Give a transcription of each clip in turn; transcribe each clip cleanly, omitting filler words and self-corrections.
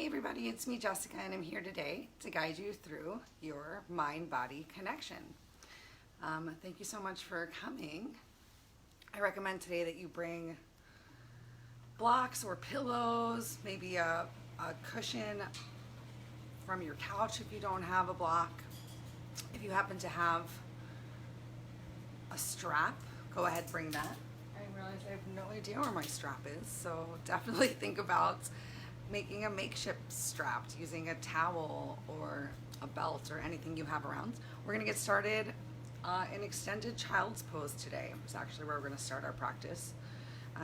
Hey everybody, it's me Jessica and I'm here today to guide you through your mind-body connection. Thank you so much for coming. I recommend today that you bring blocks or pillows, maybe a cushion from your couch if you don't have a block. If you happen to have a strap, go ahead, bring that. I realize I have no idea where my strap is, so definitely think about making a makeshift strap using a towel or a belt or anything you have around. We're gonna get started in extended child's pose today. It's actually where we're gonna start our practice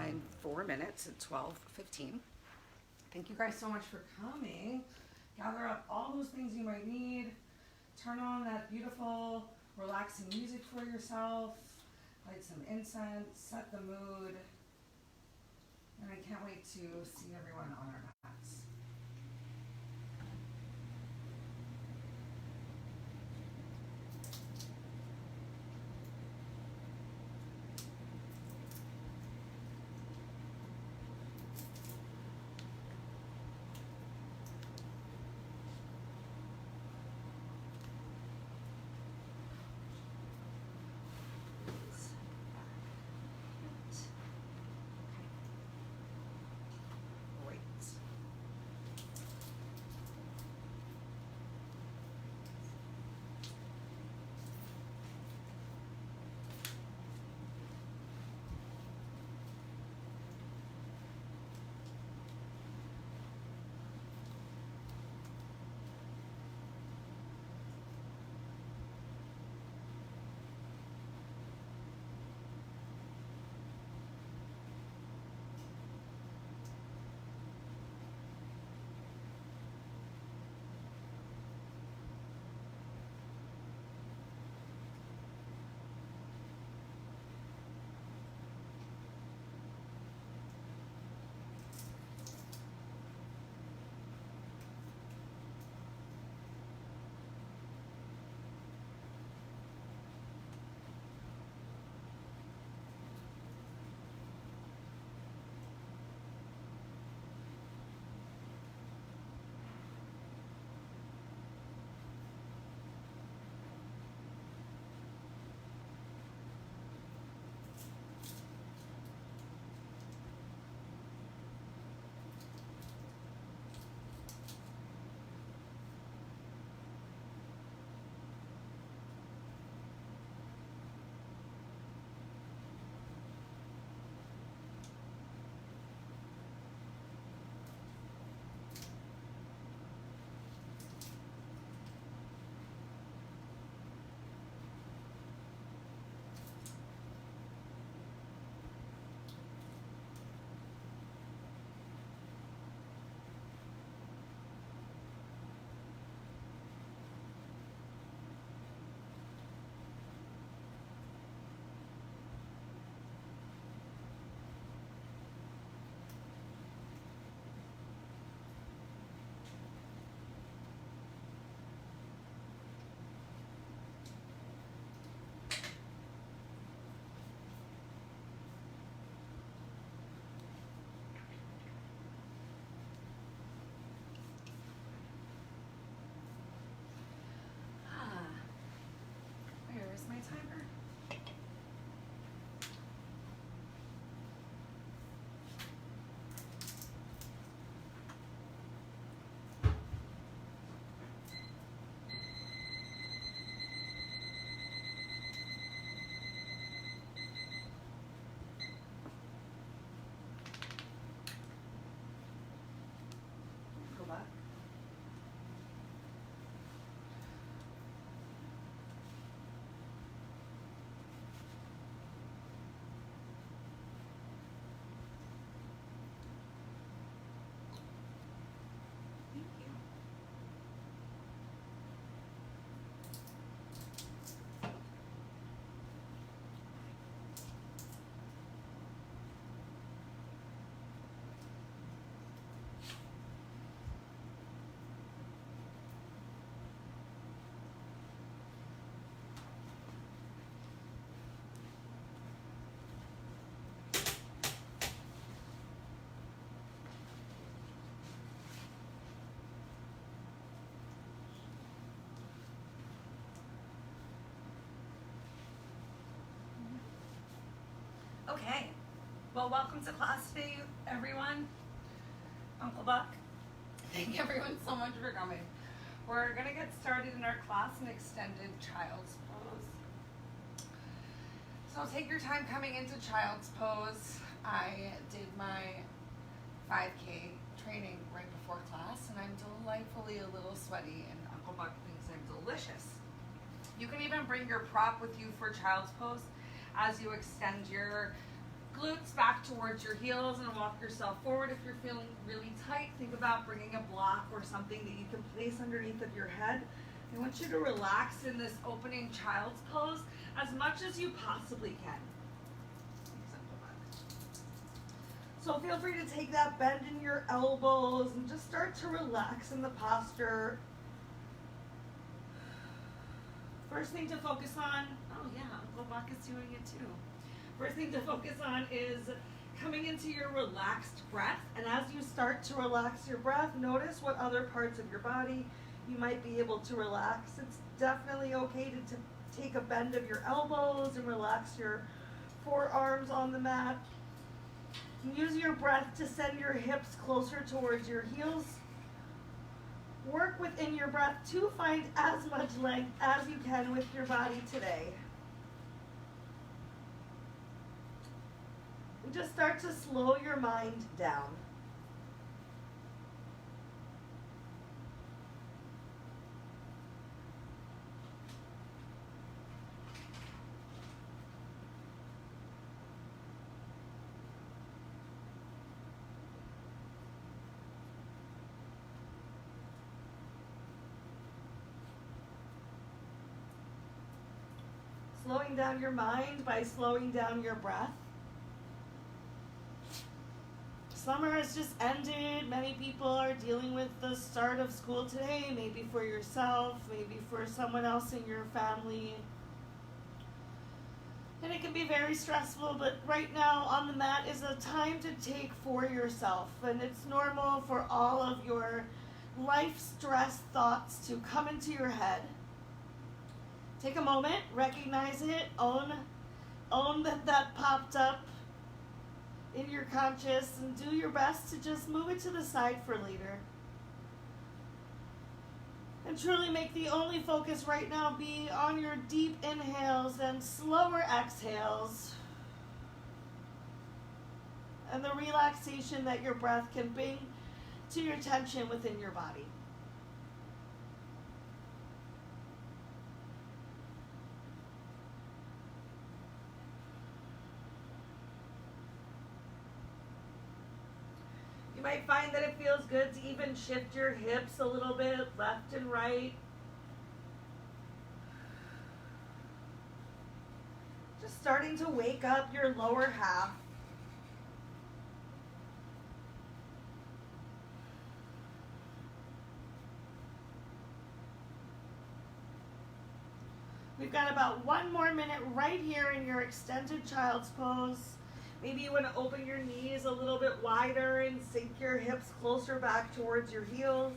in 4 minutes at 12:15. Thank you guys so much for coming. Gather up all those things you might need. Turn on that beautiful, relaxing music for yourself. Light some incense, set the mood. And I can't wait to see everyone on our mats. Great. Okay, well, welcome to class today, everyone. Uncle Buck, thank everyone so much for coming. We're gonna get started in our class in extended child's pose. So take your time coming into child's pose. I did my 5K training right before class, and I'm delightfully a little sweaty, and Uncle Buck thinks I'm delicious. You can even bring your prop with you for child's pose as you extend your glutes back towards your heels and walk yourself forward. If you're feeling really tight, think about bringing a block or something that you can place underneath of your head. I want you to relax in this opening child's pose as much as you possibly can. So feel free to take that bend in your elbows and just start to relax in the posture. First thing to focus on, oh yeah, Uncle Buck is doing it too. First thing to focus on is coming into your relaxed breath. And as you start to relax your breath, notice what other parts of your body you might be able to relax. It's definitely okay to take a bend of your elbows and relax your forearms on the mat. Use your breath to send your hips closer towards your heels. Work within your breath to find as much length as you can with your body today. Just start to slow your mind down. Slowing down your mind by slowing down your breath. Summer has just ended. Many people are dealing with the start of school today, maybe for yourself, maybe for someone else in your family. And it can be very stressful, but right now on the mat is a time to take for yourself. And it's normal for all of your life stress thoughts to come into your head. Take a moment, recognize it, own that popped up in your conscious, and do your best to just move it to the side for later. And truly make the only focus right now be on your deep inhales and slower exhales, and the relaxation that your breath can bring to your tension within your body. You might find that it feels good to even shift your hips a little bit, left and right. Just starting to wake up your lower half. We've got about 1 more minute right here in your extended child's pose. Maybe you want to open your knees a little bit wider and sink your hips closer back towards your heels.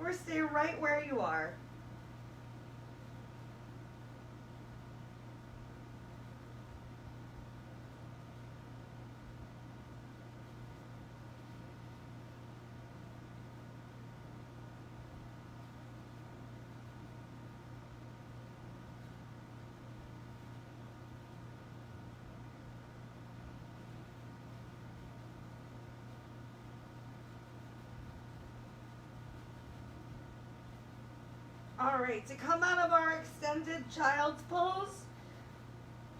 Or stay right where you are. All right, to come out of our extended child's pose,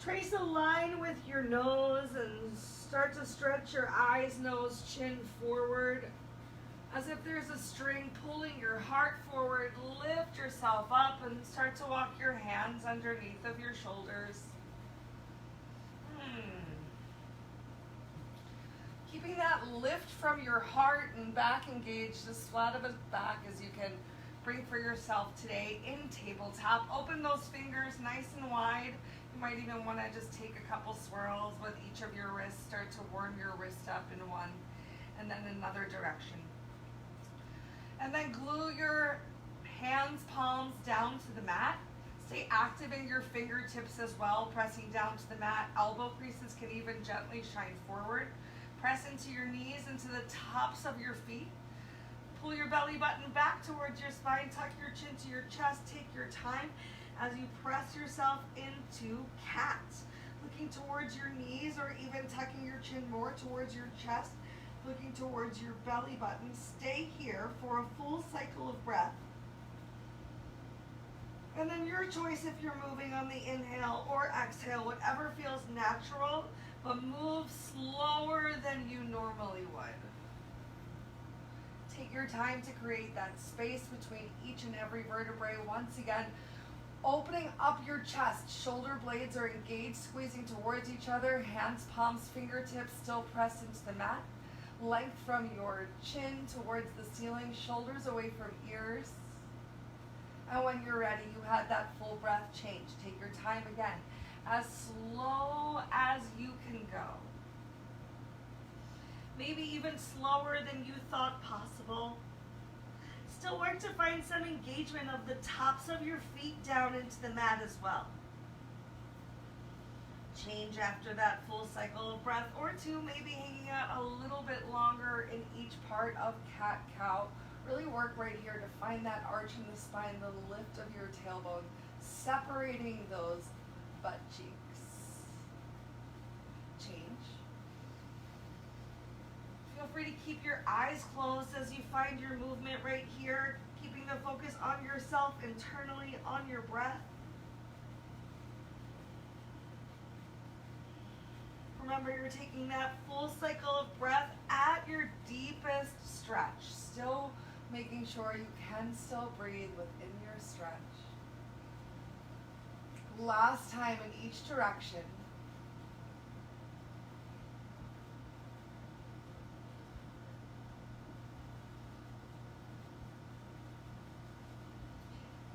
trace a line with your nose and start to stretch your eyes, nose, chin forward, as if there's a string pulling your heart forward. Lift yourself up and start to walk your hands underneath of your shoulders. Keeping that lift from your heart and back engaged as flat of a back as you can bring for yourself today in tabletop. Open those fingers nice and wide. You might even want to just take a couple swirls with each of your wrists. Start to warm your wrist up in one and then another direction. And then glue your hands, palms down to the mat. Stay active in your fingertips as well, pressing down to the mat. Elbow creases can even gently shine forward. Press into your knees, into the tops of your feet. Pull your belly button back towards your spine. Tuck your chin to your chest. Take your time as you press yourself into cat. Looking towards your knees or even tucking your chin more towards your chest. Looking towards your belly button. Stay here for a full cycle of breath. And then your choice if you're moving on the inhale or exhale, whatever feels natural, but move slower than you normally would. Take your time to create that space between each and every vertebrae. Once again, opening up your chest. Shoulder blades are engaged, squeezing towards each other. Hands, palms, fingertips still pressed into the mat. Length from your chin towards the ceiling, shoulders away from ears. And when you're ready, you had that full breath change. Take your time again, as slow as you can go. Maybe even slower than you thought possible. Still work to find some engagement of the tops of your feet down into the mat as well. Change after that full cycle of breath, or two, maybe hanging out a little bit longer in each part of cat-cow. Really work right here to find that arch in the spine, the lift of your tailbone, separating those butt cheeks. Change. Feel free to keep your eyes closed as you find your movement right here, keeping the focus on yourself internally, on your breath. Remember, you're taking that full cycle of breath at your deepest stretch, still making sure you can still breathe within your stretch. Last time in each direction.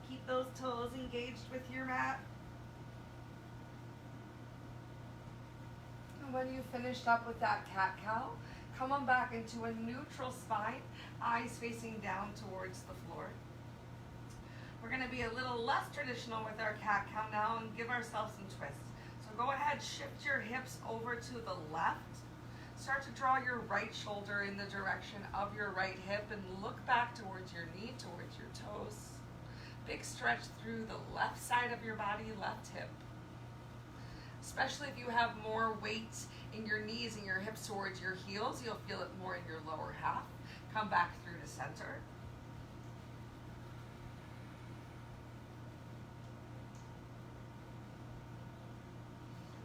Keep those toes engaged with your mat. And when you finished up with that cat-cow, come on back into a neutral spine, eyes facing down towards the floor. We're going to be a little less traditional with our cat-cow now and give ourselves some twists. So go ahead, shift your hips over to the left. Start to draw your right shoulder in the direction of your right hip and look back towards your knee, towards your toes. Big stretch through the left side of your body, left hip. Especially if you have more weight in your knees and your hips towards your heels, you'll feel it more in your lower half. Come back through to center.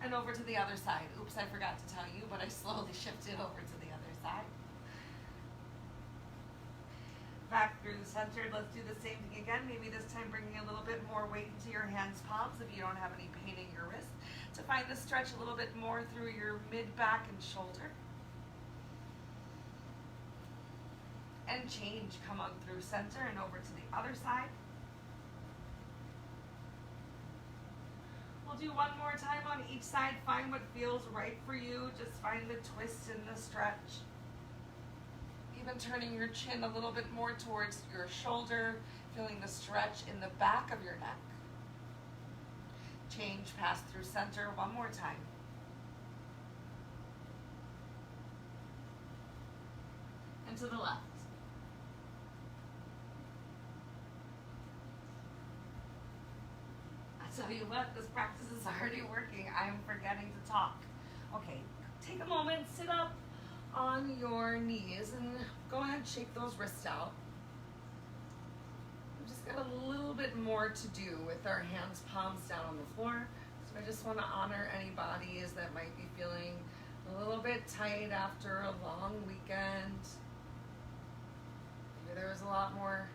And over to the other side. Oops, I forgot to tell you, but I slowly shifted over to the other side. Back through the center. Let's do the same thing again. Maybe this time bringing a little bit more weight into your hands, palms if you don't have any pain in your wrist. To find the stretch a little bit more through your mid-back and shoulder. And change. Come on through center and over to the other side. We'll do one more time on each side. Find what feels right for you. Just find the twist and the stretch. Even turning your chin a little bit more towards your shoulder, feeling the stretch in the back of your neck. Change, pass through center one more time. And to the left. I tell you what, this practice is already working. I'm forgetting to talk. Okay, take a moment, sit up on your knees and go ahead and shake those wrists out. We've just got a little bit more to do with our hands, palms down on the floor. So I just want to honor any bodies that might be feeling a little bit tight after a long weekend. Maybe there was a lot more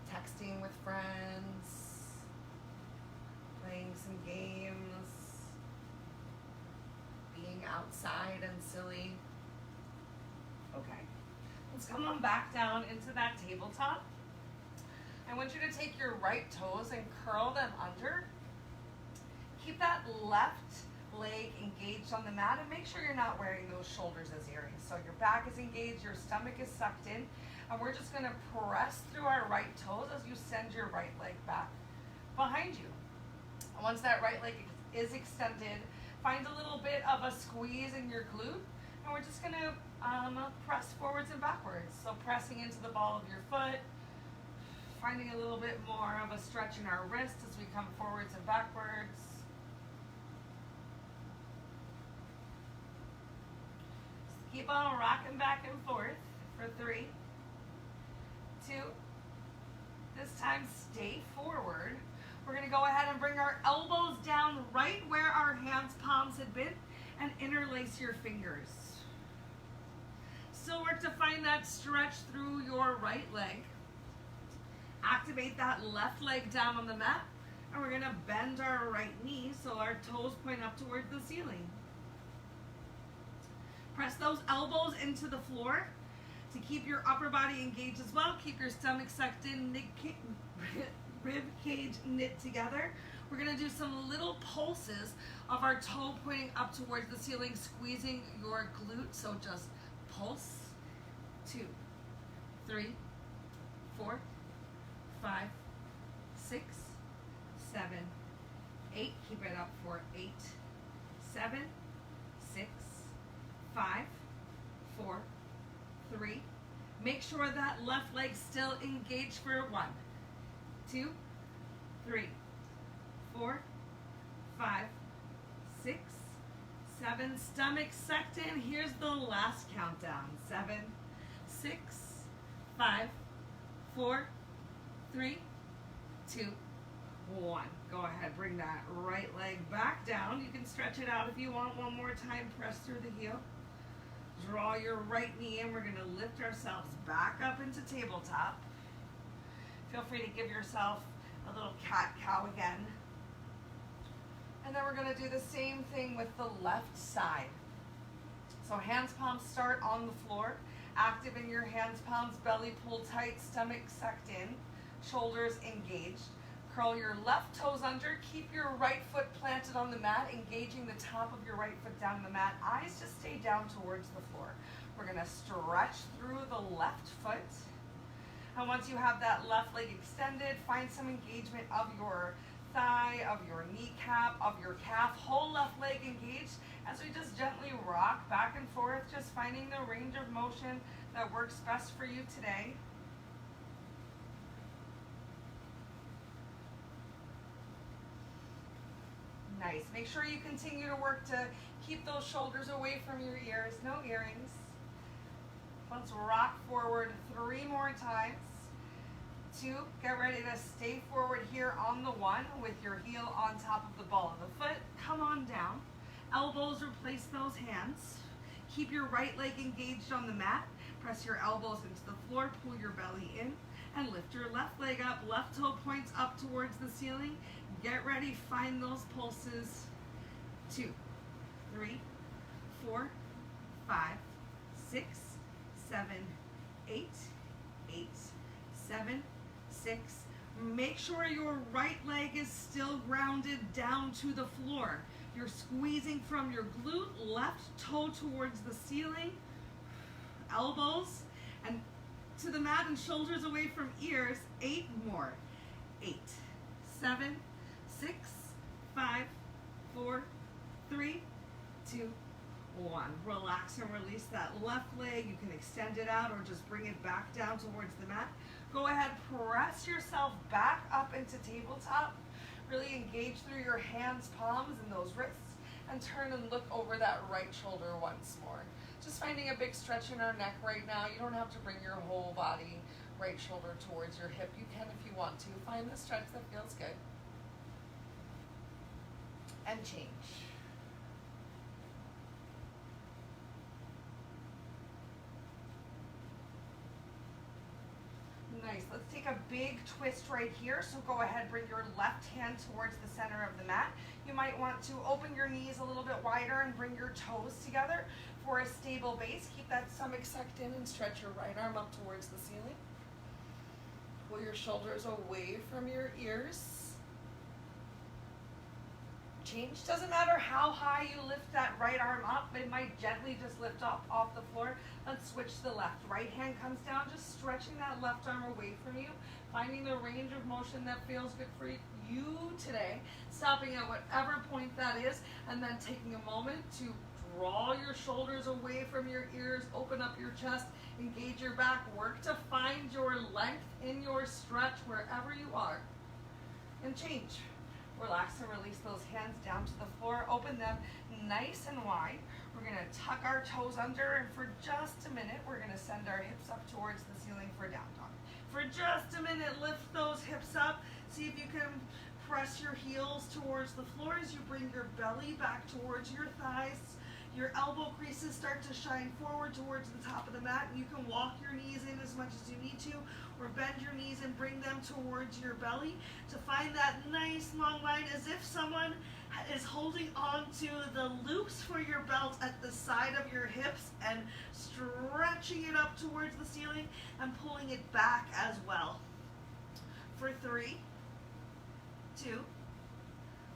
texting with friends, playing some games, being outside and silly. Okay, let's come on back down into that tabletop. I want you to take your right toes and curl them under. Keep that left leg engaged on the mat and make sure you're not wearing those shoulders as earrings. So your back is engaged, your stomach is sucked in, and we're just gonna press through our right toes as you send your right leg back behind you. And once that right leg is extended, find a little bit of a squeeze in your glute, and we're just gonna press forwards and backwards. So pressing into the ball of your foot, finding a little bit more of a stretch in our wrist as we come forwards and backwards. Just keep on rocking back and forth for 3, 2. This time stay forward. We're gonna go ahead and bring our elbows down right where our hands palms had been and interlace your fingers. Still work to find that stretch through your right leg. Activate that left leg down on the mat, and we're gonna bend our right knee so our toes point up towards the ceiling. Press those elbows into the floor to keep your upper body engaged as well. Keep your stomach sucked in, rib cage knit together. We're gonna do some little pulses of our toe pointing up towards the ceiling, squeezing your glute. So just pulse. 2, 3, 4, 5, 6, 7, 8. Keep it up for 8, 7, 6, 5, 4, 3. Make sure that left leg's still engaged for 1, 2, 3, 4, 5, 6, 7. Stomach sucked in. Here's the last countdown. 7, 6, 5, 4, 3, 2, 1. Go ahead, bring that right leg back down. You can stretch it out if you want. One more time, press through the heel. Draw your right knee in. We're gonna lift ourselves back up into tabletop. Feel free to give yourself a little cat-cow again. And then we're gonna do the same thing with the left side. So hands, palms start on the floor. Active in your hands, palms, belly pull tight, stomach sucked in, shoulders engaged. Curl your left toes under. Keep your right foot planted on the mat, engaging the top of your right foot down the mat. Eyes just stay down towards the floor. We're gonna stretch through the left foot. And once you have that left leg extended, find some engagement of your thigh, of your kneecap, of your calf. Whole left leg engaged as we just gently rock back and forth, just finding the range of motion that works best for you today. Nice. Make sure you continue to work to keep those shoulders away from your ears. No earrings. Let's rock forward 3 more times. 2, get ready to stay forward here on the 1 with your heel on top of the ball of the foot. Come on down. Elbows replace those hands. Keep your right leg engaged on the mat. Press your elbows into the floor, pull your belly in, and lift your left leg up. Left toe points up towards the ceiling. Get ready, find those pulses. 2, 3, 4, 5, 6, 7, 8, 8, 7, 6. Make sure your right leg is still grounded down to the floor. You're squeezing from your glute, left toe towards the ceiling, elbows and to the mat and shoulders away from ears. 8 more. 8, 7, 6, 5, 4, 3, 2, 1. Relax and release that left leg. You can extend it out or just bring it back down towards the mat. Go ahead, press yourself back up into tabletop. Really engage through your hands, palms, and those wrists, and turn and look over that right shoulder once more. Just finding a big stretch in our neck right now. You don't have to bring your whole body, right shoulder towards your hip. You can if you want to. Find the stretch that feels good. And change. Nice. Let's take a big twist right here. So go ahead, bring your left hand towards the center of the mat. You might want to open your knees a little bit wider and bring your toes together for a stable base. Keep that stomach sucked in and stretch your right arm up towards the ceiling. Pull your shoulders away from your ears. Change. Doesn't matter how high you lift that right arm up. It might gently just lift up off the floor. Let's switch to the left. Right hand comes down, just stretching that left arm away from you, finding the range of motion that feels good for you today, stopping at whatever point that is, and then taking a moment to draw your shoulders away from your ears, open up your chest, engage your back, work to find your length in your stretch wherever you are, and change. Relax and release those hands down to the floor. Open them nice and wide. We're going to tuck our toes under, and for just a minute, we're going to send our hips up towards the ceiling for down dog. For just a minute, lift those hips up. See if you can press your heels towards the floor as you bring your belly back towards your thighs. Your elbow creases start to shine forward towards the top of the mat, and you can walk your knees in as much as you need to, or bend your knees and bring them towards your belly to find that nice long line, as if someone is holding on to the loops for your belt at the side of your hips and stretching it up towards the ceiling and pulling it back as well. For 3, 2,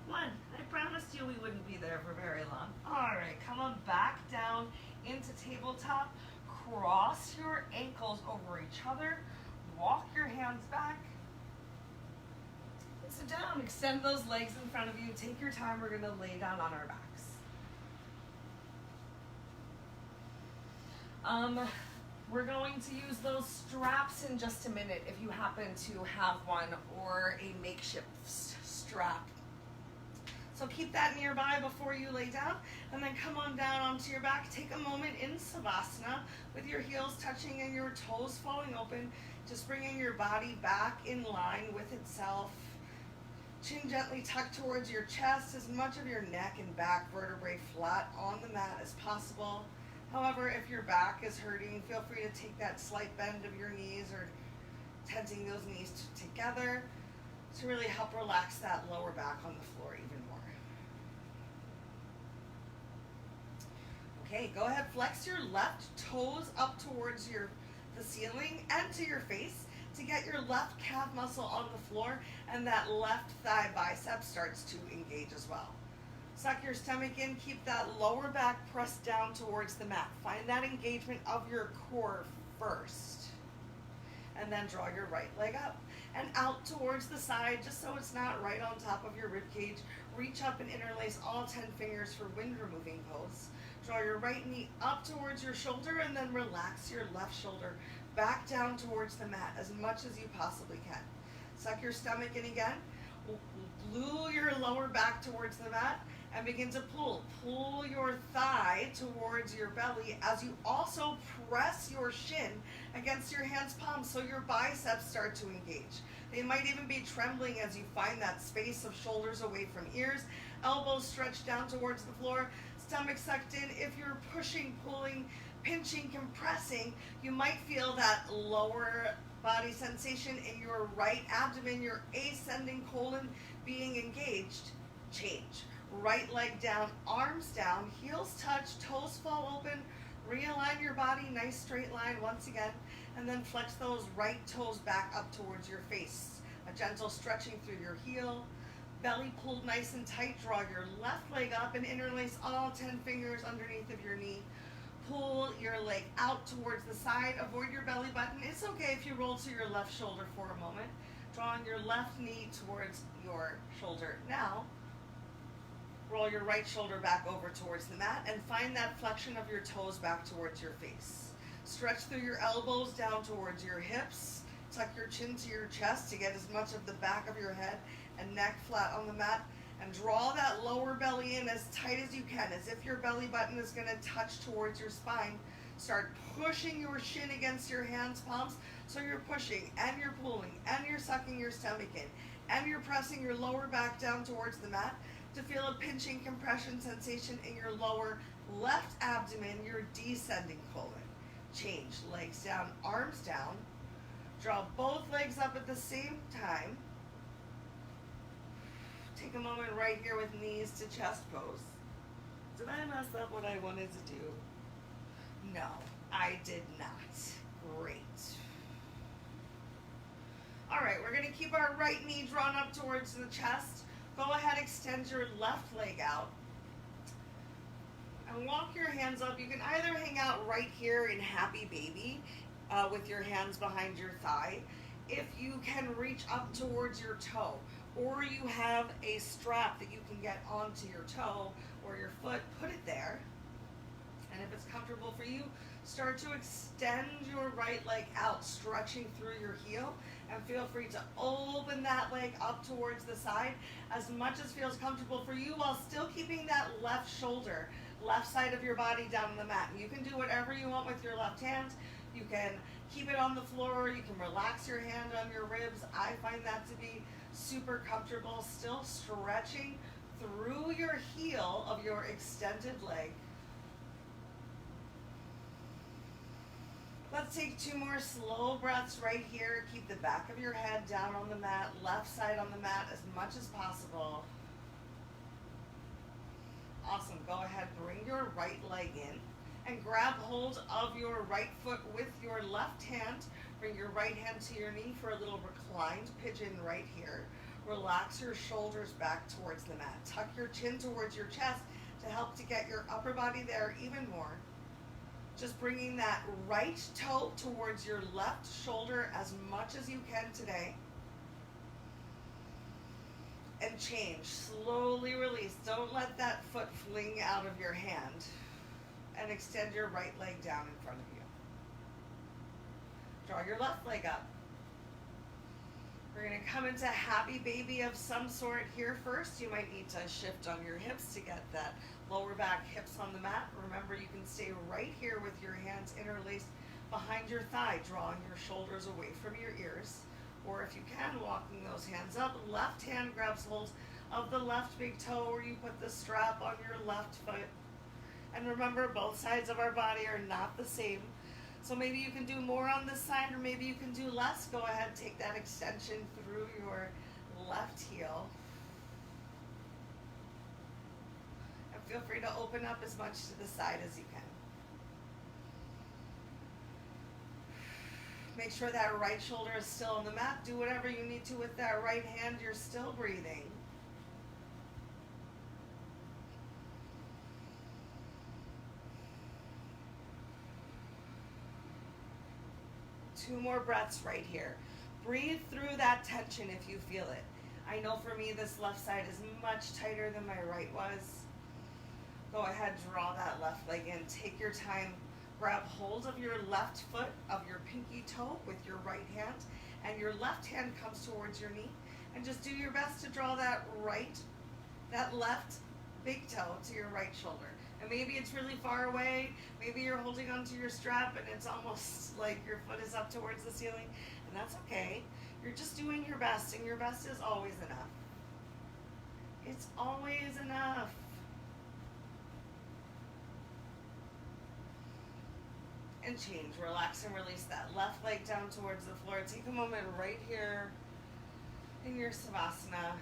1. I promised you we wouldn't be there for very long. All right, come on back down into tabletop. Cross your ankles over each other. Walk your hands back. And sit down. Extend those legs in front of you. Take your time. We're going to lay down on our backs. We're going to use those straps in just a minute if you happen to have one, or a makeshift strap. So keep that nearby before you lay down, and then come on down onto your back. Take a moment in Savasana with your heels touching and your toes falling open, just bringing your body back in line with itself. Chin gently tucked towards your chest, as much of your neck and back vertebrae flat on the mat as possible. However, if your back is hurting, feel free to take that slight bend of your knees or tensing those knees together to really help relax that lower back on the floor even more. Okay, go ahead, flex your left toes up towards the ceiling and to your face to get your left calf muscle on the floor, and that left thigh bicep starts to engage as well. Suck your stomach in, keep that lower back pressed down towards the mat. Find that engagement of your core first. And then draw your right leg up and out towards the side, just so it's not right on top of your rib cage. Reach up and interlace all 10 fingers for wind removing pose. Draw your right knee up towards your shoulder, and then relax your left shoulder back down towards the mat as much as you possibly can. Suck your stomach in again. Glue your lower back towards the mat and begin to pull. Pull your thigh towards your belly as you also press your shin against your hands' palms so your biceps start to engage. They might even be trembling as you find that space of shoulders away from ears, elbows stretched down towards the floor, stomach sucked in. If you're pushing, pulling, pinching, compressing, you might feel that lower body sensation in your right abdomen, your ascending colon being engaged. Change. Right leg down, arms down, heels touch, toes fall open. Realign your body, nice straight line once again, and then flex those right toes back up towards your face. A gentle stretching through your heel. Belly pulled nice and tight. Draw your left leg up and interlace all 10 fingers underneath of your knee. Pull your leg out towards the side. Avoid your belly button. It's okay if you roll to your left shoulder for a moment. Drawing your left knee towards your shoulder. Now, roll your right shoulder back over towards the mat and find that flexion of your toes back towards your face. Stretch through your elbows down towards your hips. Tuck your chin to your chest to get as much of the back of your head and neck flat on the mat. And draw that lower belly in as tight as you can, as if your belly button is going to touch towards your spine. Start pushing your shin against your hands, palms, so you're pushing and you're pulling and you're sucking your stomach in and you're pressing your lower back down towards the mat to feel a pinching compression sensation in your lower left abdomen, your descending colon. Change. Legs down, arms down. Draw both legs up at the same time. Take a moment right here with knees to chest pose. Did I mess up what I wanted to do? No, I did not. Great. All right, we're going to keep our right knee drawn up towards the chest. go ahead, extend your left leg out and walk your hands up. You can either hang out right here in happy baby with your hands behind your thigh. If you can reach up towards your toe, or you have a strap that you can get onto your toe or your foot, put it there. And if it's comfortable for you, start to extend your right leg out, stretching through your heel, and feel free to open that leg up towards the side as much as feels comfortable for you, while still keeping that left shoulder, left side of your body down on the mat. You can do whatever you want with your left hand. You can keep it on the floor, you can relax your hand on your ribs. I find that to be super comfortable, still stretching through your heel of your extended leg. Let's take 2 more slow breaths right here. Keep the back of your head down on the mat, left side on the mat as much as possible. Awesome. Go ahead, bring your right leg in and grab hold of your right foot with your left hand. Bring your right hand to your knee for a little reclined pigeon right here. Relax your shoulders back towards the mat. Tuck your chin towards your chest to help to get your upper body there even more. Just bringing that right toe towards your left shoulder as much as you can today. And change. Slowly release. Don't let that foot fling out of your hand. And extend your right leg down in front of you. Draw your left leg up. We're going to come into happy baby of some sort here first. You might need to shift on your hips to get that lower back hips on the mat. Remember, you can stay right here with your hands interlaced behind your thigh, drawing your shoulders away from your ears. Or if you can, walking those hands up. Left hand grabs hold of the left big toe, where you put the strap on your left foot. And remember, both sides of our body are not the same. So maybe you can do more on this side, or maybe you can do less. Go ahead, take that extension through your left heel. And feel free to open up as much to the side as you can. Make sure that right shoulder is still on the mat. Do whatever you need to with that right hand. You're still breathing. Two more breaths right here. Breathe through that tension if you feel it. I know for me, this left side is much tighter than my right was. Go ahead, draw that left leg in. Take your time. Grab hold of your left foot, of your pinky toe with your right hand, and your left hand comes towards your knee. And just do your best to draw that left big toe to your right shoulder. And maybe it's really far away. Maybe you're holding onto your strap and it's almost like your foot is up towards the ceiling. And that's okay. You're just doing your best, and your best is always enough. It's always enough. And change. Relax and release that left leg down towards the floor. Take a moment right here in your Savasana.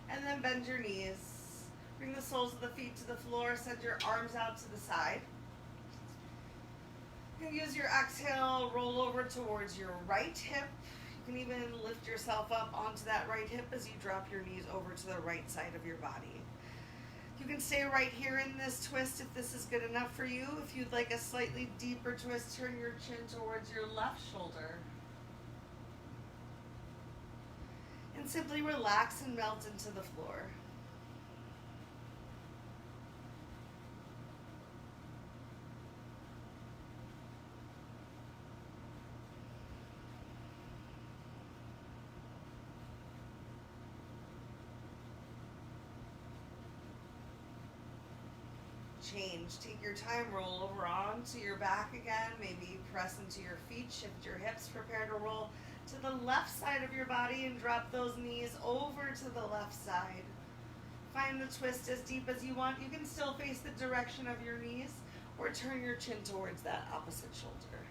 And then bend your knees. Bring the soles of the feet to the floor. Send your arms out to the side. You can use your exhale, roll over towards your right hip. You can even lift yourself up onto that right hip as you drop your knees over to the right side of your body. You can stay right here in this twist if this is good enough for you. If you'd like a slightly deeper twist, turn your chin towards your left shoulder. And simply relax and melt into the floor. Change. Take your time, roll over onto your back again. Maybe press into your feet, shift your hips, prepare to roll to the left side of your body and drop those knees over to the left side. Find the twist as deep as you want. You can still face the direction of your knees or turn your chin towards that opposite shoulder.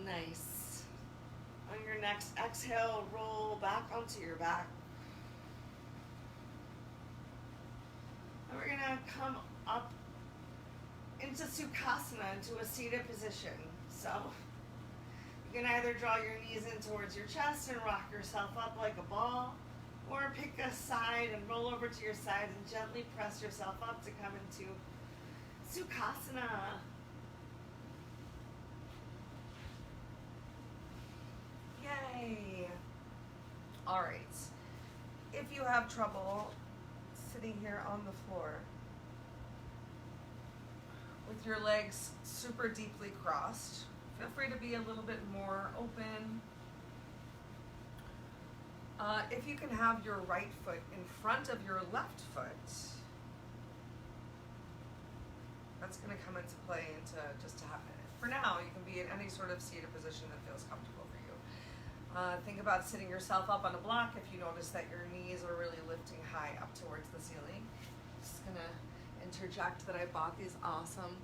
Nice. On your next exhale, roll back onto your back. we're gonna come up into Sukhasana, into a seated position. So you can either draw your knees in towards your chest and rock yourself up like a ball, or pick a side and roll over to your side and gently press yourself up to come into Sukhasana. Yay! All right. If you have trouble sitting here on the floor with your legs super deeply crossed, feel free to be a little bit more open. If you can have your right foot in front of your left foot, that's going to come into play into just a half minute. For now, you can be in any sort of seated position that feels comfortable for you. Think about sitting yourself up on a block if you notice that your knees are really lifting high up towards the ceiling. Just going to interject that I bought these awesome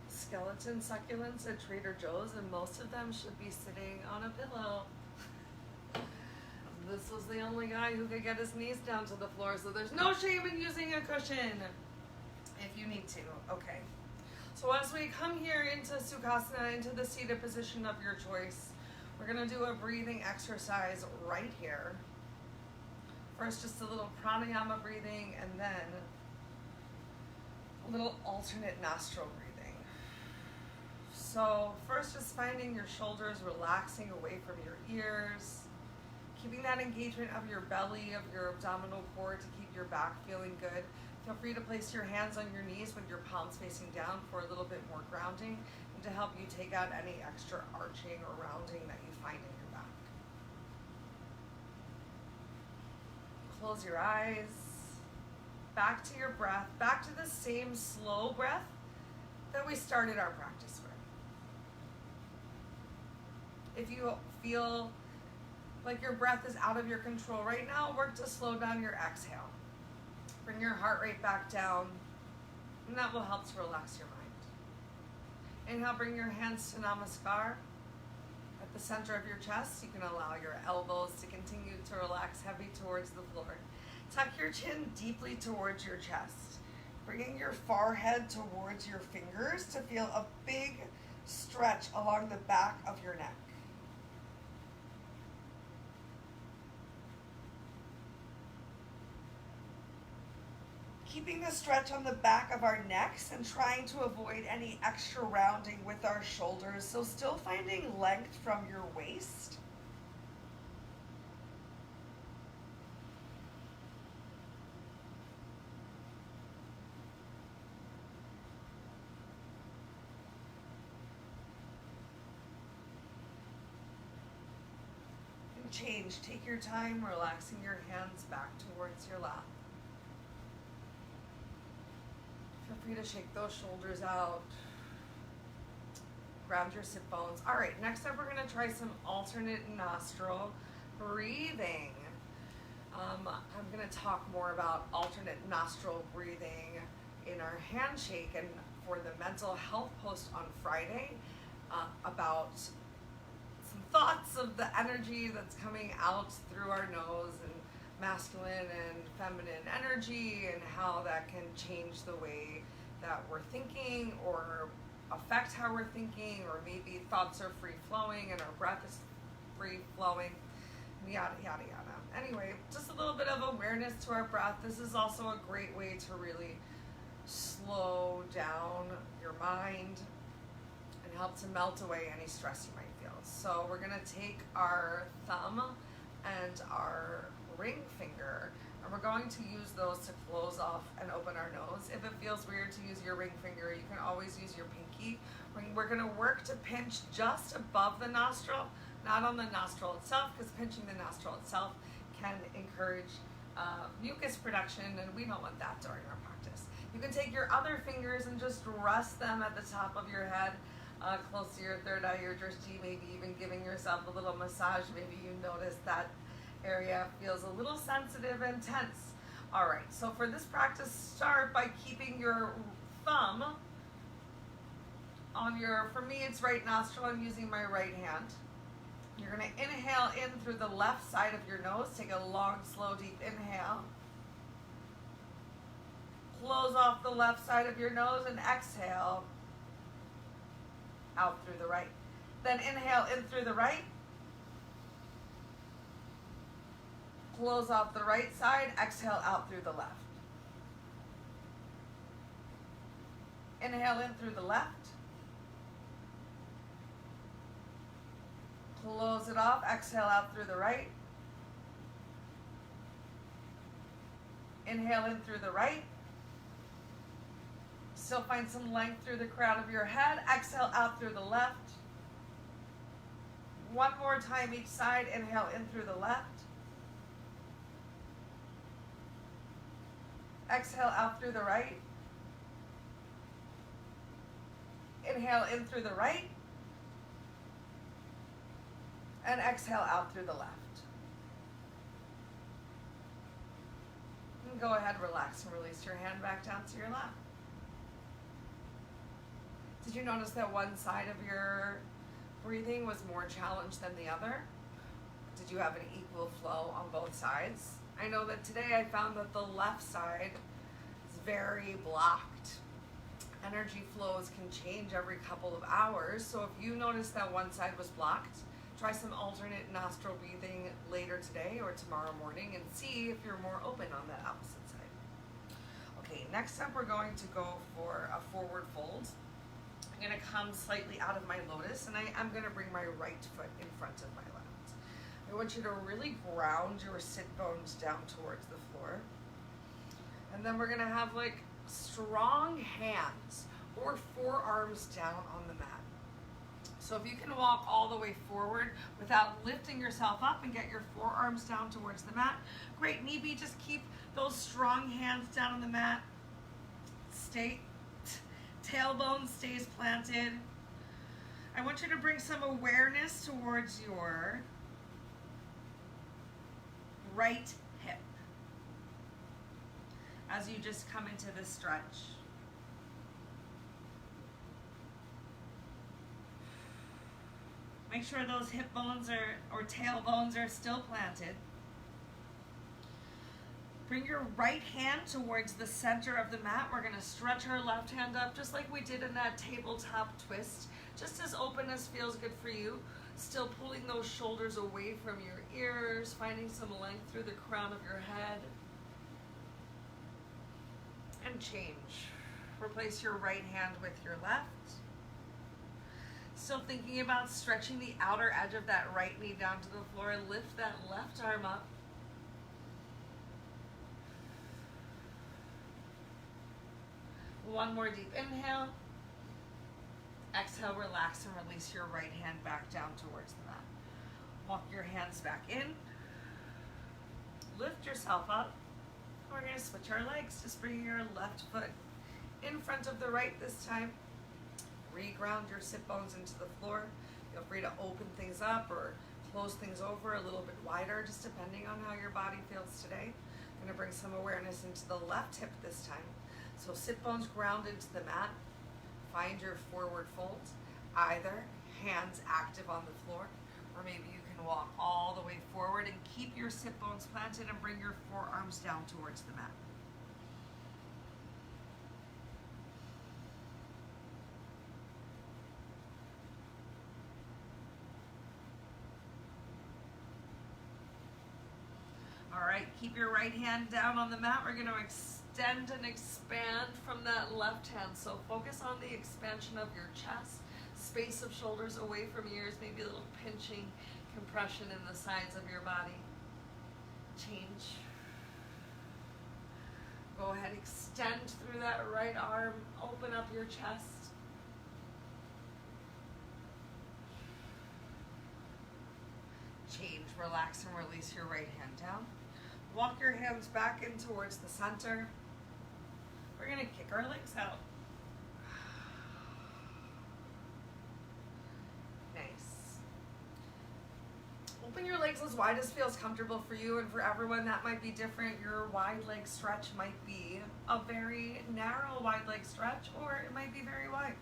skeleton succulents at Trader Joe's, and most of them should be sitting on a pillow. This was the only guy who could get his knees down to the floor, so there's no shame in using a cushion if you need to. Okay. So as we come here into Sukhasana, into the seated position of your choice, we're going to do a breathing exercise right here. First, just a little pranayama breathing, and then a little alternate nostril breathing. So first, just finding your shoulders relaxing away from your ears, keeping that engagement of your belly, of your abdominal core to keep your back feeling good. Feel free to place your hands on your knees with your palms facing down for a little bit more grounding and to help you take out any extra arching or rounding that you find in your back. Close your eyes. Back to your breath. Back to the same slow breath that we started our practice with. If you feel like your breath is out of your control right now, work to slow down your exhale. Bring your heart rate back down, and that will help to relax your mind. Inhale, bring your hands to Namaskar. At the center of your chest, you can allow your elbows to continue to relax heavy towards the floor. Tuck your chin deeply towards your chest, bringing your forehead towards your fingers to feel a big stretch along the back of your neck. Keeping the stretch on the back of our necks and trying to avoid any extra rounding with our shoulders, so still finding length from your waist. And change. Take your time, relaxing your hands back towards your lap. Feel free to shake those shoulders out. Ground your sit bones. All right, next up we're going to try some alternate nostril breathing. I'm going to talk more about alternate nostril breathing in our handshake and for the mental health post on Friday about some thoughts of the energy that's coming out through our nose and masculine and feminine energy and how that can change the way that we're thinking or affect how we're thinking, or maybe thoughts are free flowing and our breath is free flowing, yada yada yada. Anyway, just a little bit of awareness to our breath. This is also a great way to really slow down your mind and help to melt away any stress you might feel. So we're going to take our thumb and our ring finger, and we're going to use those to close off and open our nose. If it feels weird to use your ring finger, you can always use your pinky. We're going to work to pinch just above the nostril, not on the nostril itself, because pinching the nostril itself can encourage mucus production, and we don't want that during our practice. You can take your other fingers and just rest them at the top of your head, close to your third eye, your drishti, maybe even giving yourself a little massage. Maybe you notice that area feels a little sensitive and tense. All right, so for this practice, start by keeping your thumb on your, for me it's right nostril, I'm using my right hand. You're gonna inhale in through the left side of your nose, take a long, slow, deep inhale. Close off the left side of your nose and exhale out through the right. Then inhale in through the right. Close off the right side, exhale out through the left. Inhale in through the left. Close it off, exhale out through the right. Inhale in through the right. Still find some length through the crown of your head. Exhale out through the left. One more time each side. Inhale in through the left. Exhale out through the right. Inhale in through the right. And exhale out through the left. And go ahead, relax and release your hand back down to your lap. Did you notice that one side of your breathing was more challenged than the other? Did you have an equal flow on both sides? I know that today I found that the left side is very blocked. Energy flows can change every couple of hours. So if you notice that one side was blocked, try some alternate nostril breathing later today or tomorrow morning and see if you're more open on that opposite side. Okay, next up we're going to go for a forward fold. I'm going to come slightly out of my lotus and I'm going to bring my right foot in front of my left. I want you to really ground your sit bones down towards the floor. And then we're going to have like strong hands or forearms down on the mat. So if you can walk all the way forward without lifting yourself up and get your forearms down towards the mat, great. Maybe just keep those strong hands down on the mat. Tailbone stays planted. I want you to bring some awareness towards your right hip as you just come into this stretch. Make sure those hip bones or tailbones are still planted. Bring your right hand towards the center of the mat. We're going to stretch our left hand up just like we did in that tabletop twist. Just as open as feels good for you. Still pulling those shoulders away from your ears, finding some length through the crown of your head. And change. Replace your right hand with your left. Still thinking about stretching the outer edge of that right knee down to the floor. Lift that left arm up. One more deep inhale. Exhale, relax and release your right hand back down towards the mat. Walk your hands back in. Lift yourself up. We're going to switch our legs. Just bring your left foot in front of the right this time. Reground your sit bones into the floor. Feel free to open things up or close things over a little bit wider, just depending on how your body feels today. I'm going to bring some awareness into the left hip this time. So sit bones ground into the mat. Find your forward fold. Either hands active on the floor, or maybe you can walk all the way forward and keep your sit bones planted and bring your forearms down towards the mat. All right, keep your right hand down on the mat. We're going to extend and expand from that left hand. So focus on the expansion of your chest, space of shoulders away from ears, maybe a little pinching compression in the sides of your body. Change. Go ahead, extend through that right arm, open up your chest. Change, relax and release your right hand down. Walk your hands back in towards the center. We're going to kick our legs out. Nice. Open your legs as wide as feels comfortable for you, and for everyone that might be different. Your wide leg stretch might be a very narrow wide leg stretch, or it might be very wide.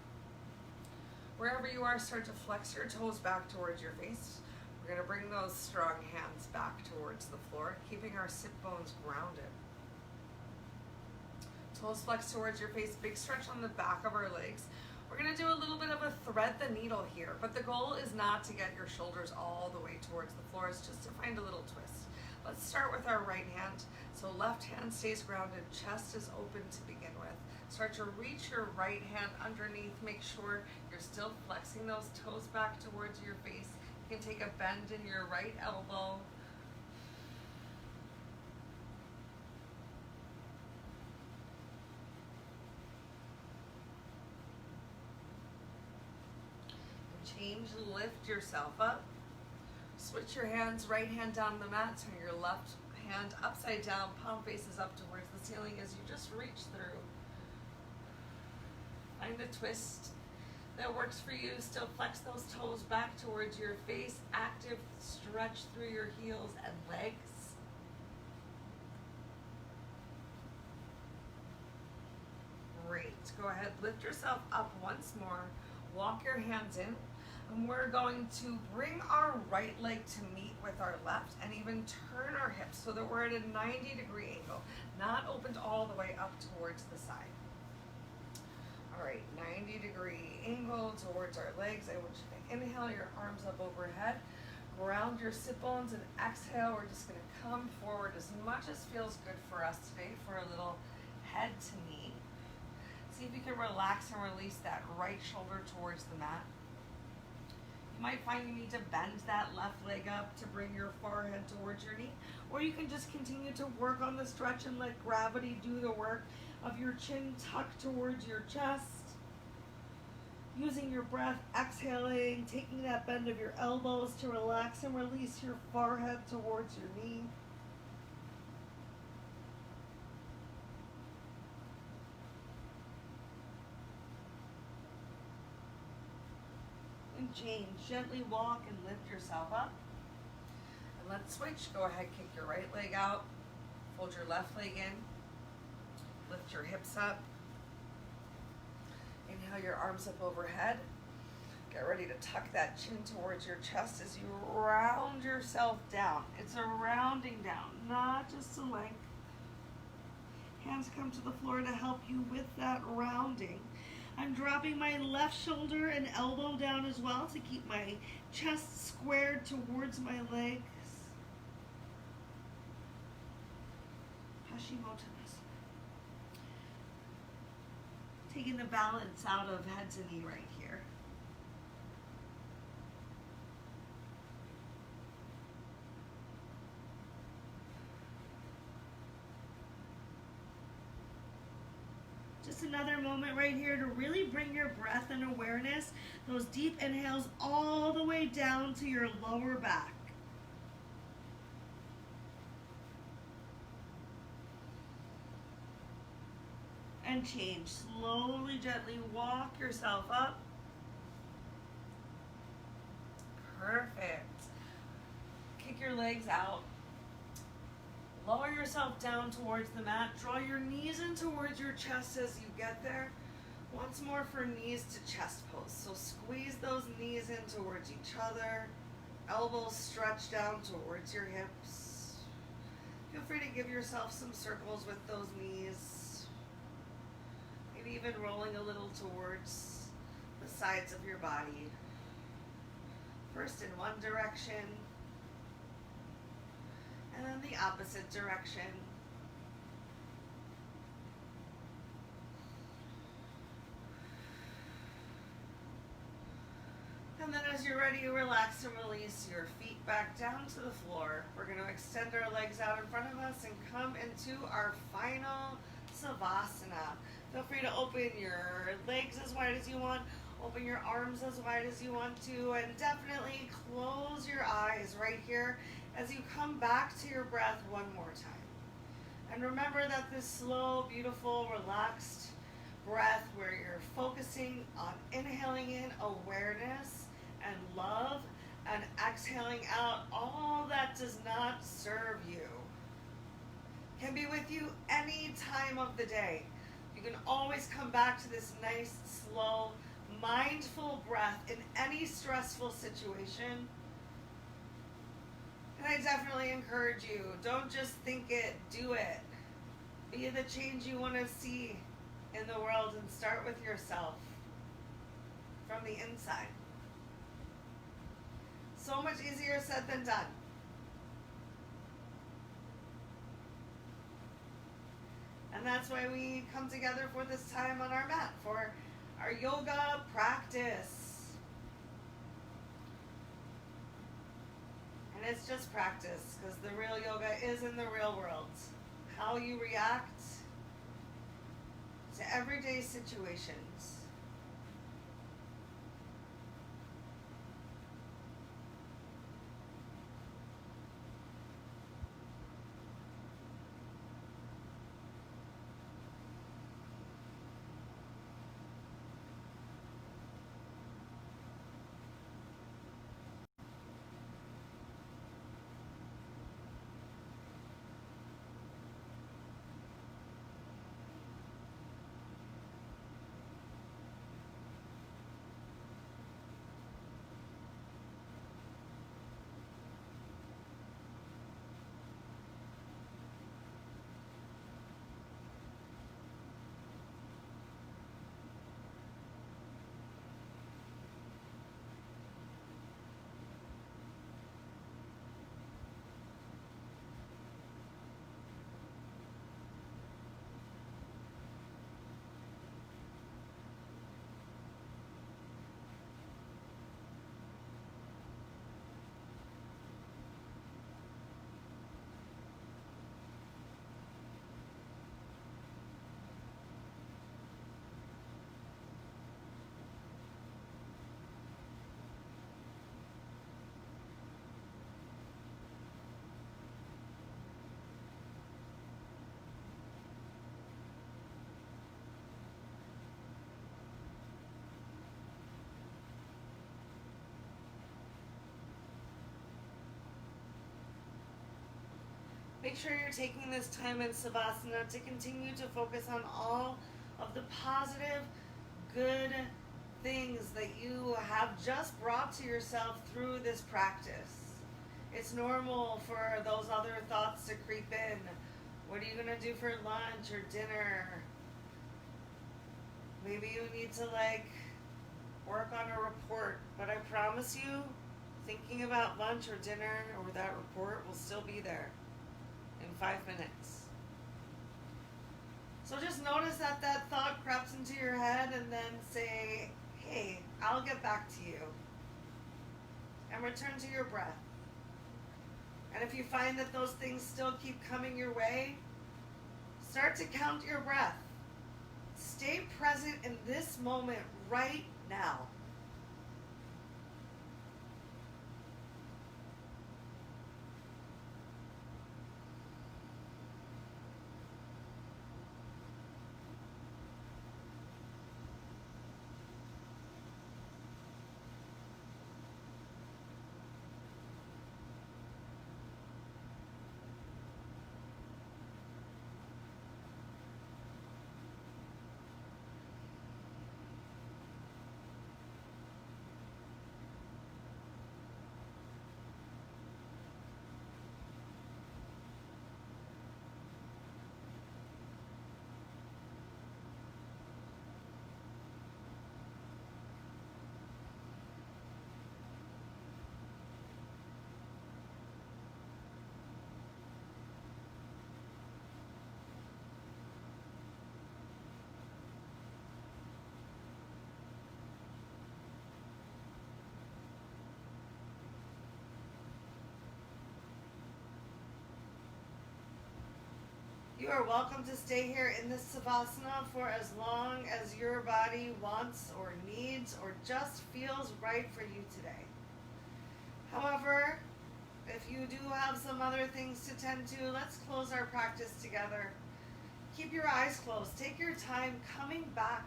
Wherever you are, start to flex your toes back towards your face. We're going to bring those strong hands back towards the floor, keeping our sit bones grounded. Toes flex towards your face, big stretch on the back of our legs. We're gonna do a little bit of a thread the needle here, but the goal is not to get your shoulders all the way towards the floor, it's just to find a little twist. Let's start with our right hand. So left hand stays grounded, chest is open to begin with. Start to reach your right hand underneath. Make sure you're still flexing those toes back towards your face. You can take a bend in your right elbow. Change, lift yourself up. Switch your hands, right hand down the mat, turn your left hand upside down, palm faces up towards the ceiling as you just reach through. Find a twist that works for you. Still flex those toes back towards your face. Active stretch through your heels and legs. Great. Go ahead, lift yourself up once more. Walk your hands in. And we're going to bring our right leg to meet with our left and even turn our hips so that we're at a 90-degree angle, not opened all the way up towards the side. All right, 90-degree angle towards our legs. I want you to inhale your arms up overhead, ground your sit bones, and exhale. We're just gonna come forward as much as feels good for us today for a little head to knee. See if you can relax and release that right shoulder towards the mat. You might find you need to bend that left leg up to bring your forehead towards your knee, or you can just continue to work on the stretch and let gravity do the work of your chin tucked towards your chest. Using your breath, exhaling, taking that bend of your elbows to relax and release your forehead towards your knee. Change, gently walk and lift yourself up. And let's switch. Go ahead, kick your right leg out, fold your left leg in, lift your hips up, inhale your arms up overhead. Get ready to tuck that chin towards your chest as you round yourself down. It's a rounding down, not just a length. Hands come to the floor to help you with that rounding. I'm dropping my left shoulder and elbow down as well to keep my chest squared towards my legs. Hashimoto's. Taking the balance out of head to knee right here. Just another moment right here to really bring your breath and awareness, those deep inhales all the way down to your lower back. And change. Slowly, gently walk yourself up. Perfect. Kick your legs out. Lower yourself down towards the mat. Draw your knees in towards your chest as you get there. Once more for knees to chest pose. So squeeze those knees in towards each other. Elbows stretch down towards your hips. Feel free to give yourself some circles with those knees. Maybe even rolling a little towards the sides of your body. First in one direction, and then the opposite direction. And then as you're ready, relax and release your feet back down to the floor. We're going to extend our legs out in front of us and come into our final Savasana. Feel free to open your legs as wide as you want, open your arms as wide as you want to, and definitely close your eyes right here as you come back to your breath one more time. And remember that this slow, beautiful, relaxed breath where you're focusing on inhaling in awareness and love and exhaling out all that does not serve you can be with you any time of the day. You can always come back to this nice, slow, mindful breath in any stressful situation. And I definitely encourage you, don't just think it, do it. Be the change you want to see in the world, and start with yourself from the inside. So much easier said than done. And that's why we come together for this time on our mat, for our yoga practice. And it's just practice, because the real yoga is in the real world. How you react to everyday situations. Make sure you're taking this time in Savasana to continue to focus on all of the positive, good things that you have just brought to yourself through this practice. It's normal for those other thoughts to creep in. What are you going to do for lunch or dinner? Maybe you need to work on a report, but I promise you, thinking about lunch or dinner or that report will still be there in 5 minutes. So just notice that thought crept into your head, and then say, hey, I'll get back to you. And return to your breath. And if you find that those things still keep coming your way, start to count your breath. Stay present in this moment right now. You are welcome to stay here in this Savasana for as long as your body wants or needs or just feels right for you today. However, if you do have some other things to tend to, let's close our practice together. Keep your eyes closed. Take your time coming back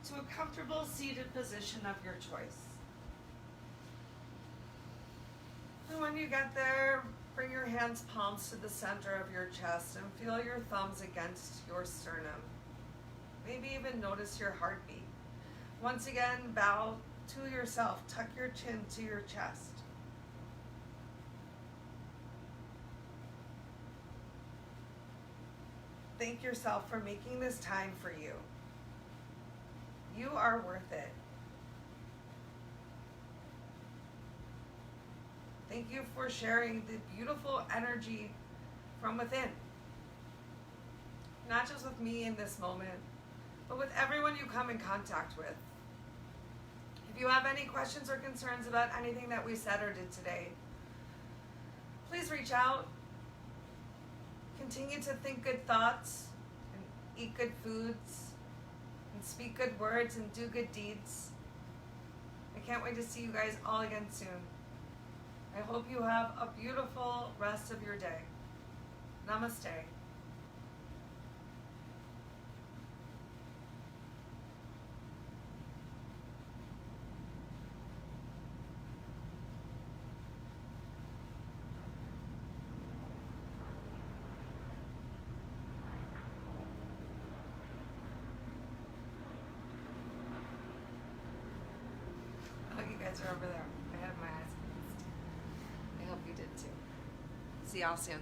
to a comfortable seated position of your choice. And when you get there, bring your hands palms to the center of your chest and feel your thumbs against your sternum. Maybe even notice your heartbeat. Once again, bow to yourself. Tuck your chin to your chest. thank yourself for making this time for you. You are worth it. Thank you for sharing the beautiful energy from within. Not just with me in this moment, but with everyone you come in contact with. If you have any questions or concerns about anything that we said or did today, please reach out. Continue to think good thoughts and eat good foods and speak good words and do good deeds. I can't wait to see you guys all again soon. I hope you have a beautiful rest of your day. Namaste. Oh, you guys are over there. I have my eyes closed. I hope you did too. See y'all soon.